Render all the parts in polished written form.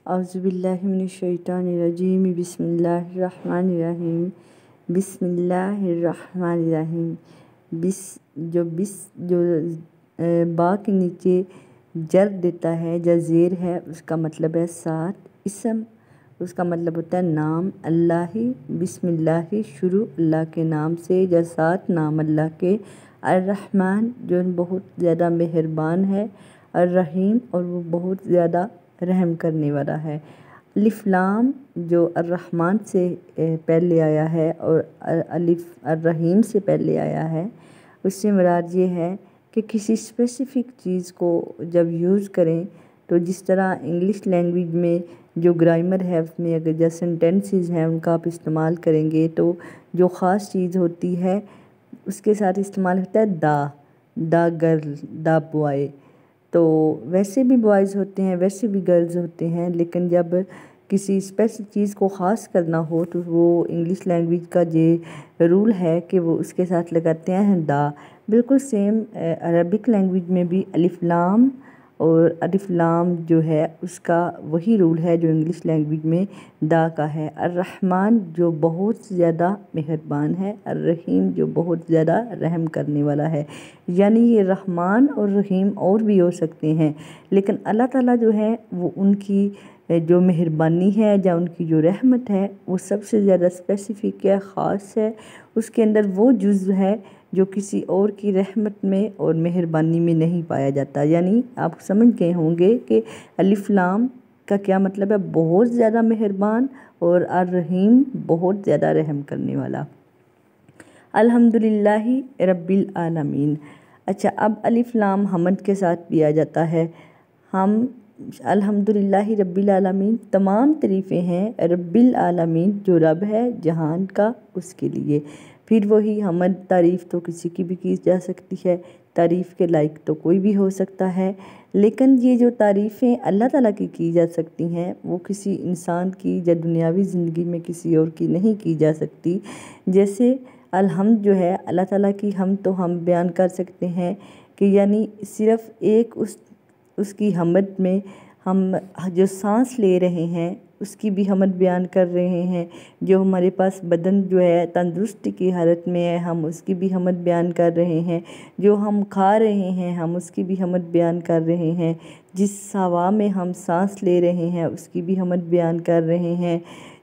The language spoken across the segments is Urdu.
اعوذ باللہ من الشیطان الرجیم بسم اللہ الرحمن الرحیم بسم اللہ الرحمن الرحیم جو با کے نیچے جر دیتا ہے یا زیر ہے اس کا مطلب ہے ساتھ. اسم اس کا مطلب ہوتا ہے نام. اللہ بسم اللہ شروع اللہ کے نام سے یا ساتھ نام اللہ کے. الرحمن جو بہت زیادہ مہربان ہے. الرحیم اور وہ بہت زیادہ رحم کرنے والا ہے. الف لام جو الرحمن سے پہلے آیا ہے اور الف الرحیم سے پہلے آیا ہے، اس سے مراد یہ ہے کہ کسی اسپیسیفک چیز کو جب یوز کریں تو جس طرح انگلش لینگویج میں جو گرامر ہے اس میں اگر جو سینٹینسز ہیں ان کا آپ استعمال کریں گے تو جو خاص چیز ہوتی ہے اس کے ساتھ استعمال ہوتا ہے دا گرل دا بوائے. تو ویسے بھی بوائز ہوتے ہیں ویسے بھی گرلز ہوتے ہیں، لیکن جب کسی اسپیسیفک چیز کو خاص کرنا ہو تو وہ انگلش لینگویج کا یہ رول ہے کہ وہ اس کے ساتھ لگاتے ہیں دا. بالکل سیم عربک لینگویج میں بھی الف لام اور الف لام جو ہے اس کا وہی رول ہے جو انگلش لینگویج میں دا کا ہے. الرحمن جو بہت زیادہ مہربان ہے، الرحیم جو بہت زیادہ رحم کرنے والا ہے. یعنی یہ رحمان اور رحیم اور بھی ہو سکتے ہیں، لیکن اللہ تعالیٰ جو ہے وہ ان کی جو مہربانی ہے یا ان کی جو رحمت ہے وہ سب سے زیادہ اسپیسیفک ہے، خاص ہے. اس کے اندر وہ جزو ہے جو کسی اور کی رحمت میں اور مہربانی میں نہیں پایا جاتا. یعنی آپ سمجھ گئے ہوں گے کہ الف لام کا کیا مطلب ہے، بہت زیادہ مہربان، اور الرحیم بہت زیادہ رحم کرنے والا. الحمدللہ رب العالمین. اچھا، اب الف لام حمد کے ساتھ بھی آ جاتا ہے. ہم الحمدللہ رب العالمین تمام تعریفیں ہیں رب العالمین جو رب ہے جہان کا، اس کے لیے. پھر وہی حمد تعریف تو کسی کی بھی کی جا سکتی ہے، تعریف کے لائق تو کوئی بھی ہو سکتا ہے، لیکن یہ جو تعریفیں اللہ تعالیٰ کی جا سکتی ہیں وہ کسی انسان کی یا دنیاوی زندگی میں کسی اور کی نہیں کی جا سکتی. جیسے الحمد جو ہے اللہ تعالیٰ کی حمد تو ہم بیان کر سکتے ہیں کہ یعنی صرف ایک اس کی حمد میں ہم جو سانس لے رہے ہیں اس کی بھی حمد بیان کر رہے ہیں، جو ہمارے پاس بدن جو ہے تندرستی کی حالت میں ہے ہم اس کی بھی حمد بیان کر رہے ہیں، جو ہم کھا رہے ہیں ہم اس کی بھی حمد بیان کر رہے ہیں، جس ہوا میں ہم سانس لے رہے ہیں اس کی بھی حمد بیان کر رہے ہیں،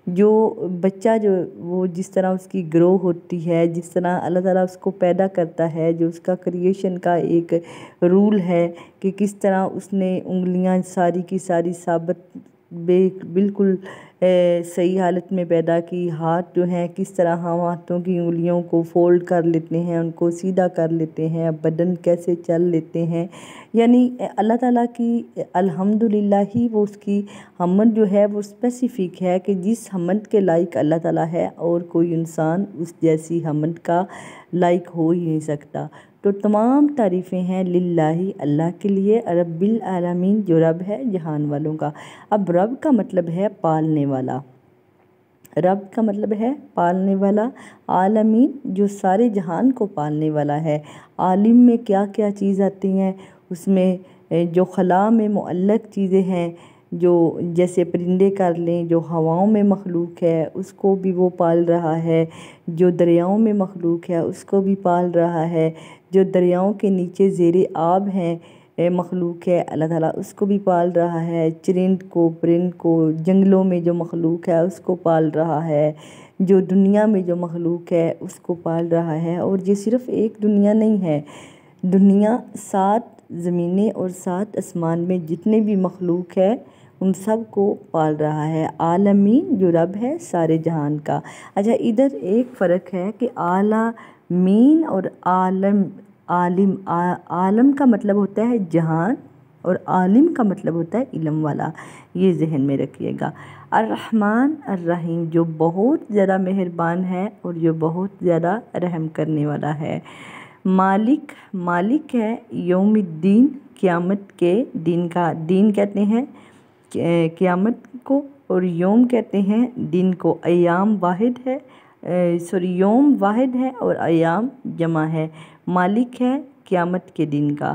جو بچہ جو وہ جس طرح اس کی گرو ہوتی ہے، جس طرح اللہ تعالیٰ اس کو پیدا کرتا ہے، جو اس کا کریشن کا ایک رول ہے کہ کس طرح اس نے انگلیاں ساری کی ساری ثابت بالکل صحیح حالت میں پیدا کی، ہاتھ جو ہیں کس طرح ہم ہاتھوں کی انگلیوں کو فولڈ کر لیتے ہیں، ان کو سیدھا کر لیتے ہیں، بدن کیسے چل لیتے ہیں. یعنی اللہ تعالیٰ کی الحمدللہ ہی وہ اس کی حمد جو ہے وہ اسپیسیفک ہے کہ جس حمد کے لائق اللہ تعالیٰ ہے اور کوئی انسان اس جیسی حمد کا لائق ہو ہی نہیں سکتا. تو تمام تعریفیں ہیں للہ اللہ کے لیے، رب العالمین جو رب ہے جہان والوں کا. اب رب کا مطلب ہے پالنے والا، رب کا مطلب ہے پالنے والا. عالمین جو سارے جہان کو پالنے والا ہے. عالم میں کیا کیا چیز آتی ہیں، اس میں جو خلا میں معلق چیزیں ہیں، جو جیسے پرندے کر لیں، جو ہواؤں میں مخلوق ہے اس کو بھی وہ پال رہا ہے، جو دریاؤں میں مخلوق ہے اس کو بھی پال رہا ہے، جو دریاؤں کے نیچے زیر آب ہیں مخلوق ہے اللہ تعالیٰ اس کو بھی پال رہا ہے، چرند کو پرند کو، جنگلوں میں جو مخلوق ہے اس کو پال رہا ہے، جو دنیا میں جو مخلوق ہے اس کو پال رہا ہے. اور یہ صرف ایک دنیا نہیں ہے، دنیا 7 زمینیں اور 7 آسمان میں جتنے بھی مخلوق ہے ان سب کو پال رہا ہے. عالمین جو رب ہے سارے جہان کا. اچھا، ادھر ایک فرق ہے کہ عالمین اور عالم کا مطلب ہوتا ہے جہان اور عالم کا مطلب ہوتا ہے علم والا، یہ ذہن میں رکھیے گا. الرحمن الرحیم جو بہت زیادہ مہربان ہے اور جو بہت زیادہ رحم کرنے والا ہے. مالک ہے یوم الدین قیامت کے دن کا. دین کہتے ہیں قیامت کو اور یوم کہتے ہیں دن کو. ایام واحد ہے یوم واحد ہے اور ایام جمع ہے. مالک ہے قیامت کے دن کا.